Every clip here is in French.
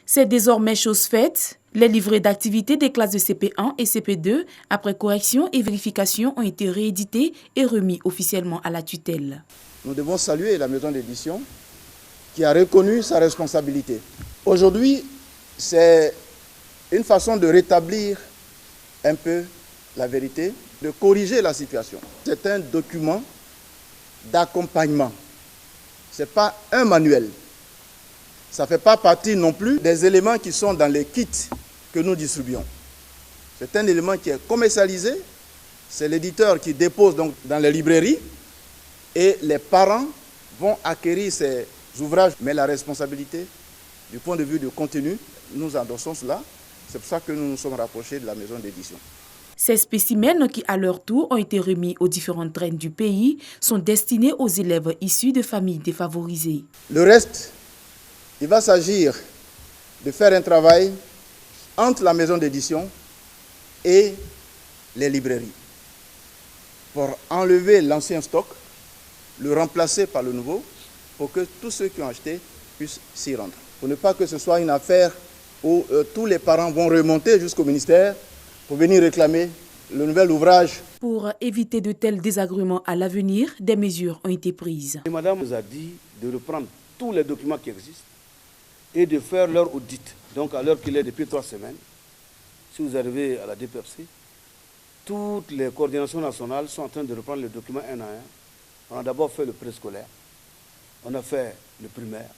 C'est désormais chose faite. Les livrets d'activité des classes de CP1 et CP2, après correction et vérification, ont été réédités et remis officiellement à la tutelle. Nous devons saluer la maison d'édition qui a reconnu sa responsabilité. Aujourd'hui, c'est une façon de rétablir un peu la vérité, de corriger la situation. C'est un document d'accompagnement. Ce n'est pas un manuel. Ça ne fait pas partie non plus des éléments qui sont dans les kits que nous distribuons. C'est un élément qui est commercialisé. C'est l'éditeur qui dépose donc dans les librairies et les parents vont acquérir ces ouvrages. Mais la responsabilité, du point de vue du contenu, nous endossons cela. C'est pour ça que nous nous sommes rapprochés de la maison d'édition. Ces spécimens qui, à leur tour, ont été remis aux différentes reines du pays, sont destinés aux élèves issus de familles défavorisées. Le reste, il va s'agir de faire un travail entre la maison d'édition et les librairies pour enlever l'ancien stock, le remplacer par le nouveau, pour que tous ceux qui ont acheté puissent s'y rendre. Pour ne pas que ce soit une affaire où tous les parents vont remonter jusqu'au ministère pour venir réclamer le nouvel ouvrage. Pour éviter de tels désagréments à l'avenir, des mesures ont été prises. Et madame nous a dit de reprendre tous les documents qui existent et de faire leur audit. Donc à l'heure qu'il est depuis 3 semaines, si vous arrivez à la DPRC, toutes les coordinations nationales sont en train de reprendre les documents un à un. On a d'abord fait le préscolaire, on a fait le primaire,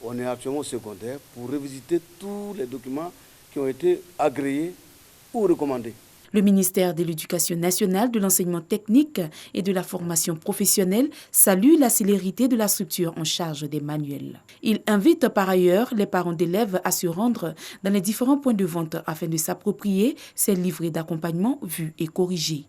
on est actuellement au secondaire pour revisiter tous les documents qui ont été agréés ou recommandés. Le ministère de l'Éducation nationale, de l'enseignement technique et de la formation professionnelle salue la célérité de la structure en charge des manuels. Il invite par ailleurs les parents d'élèves à se rendre dans les différents points de vente afin de s'approprier ces livrets d'accompagnement vus et corrigés.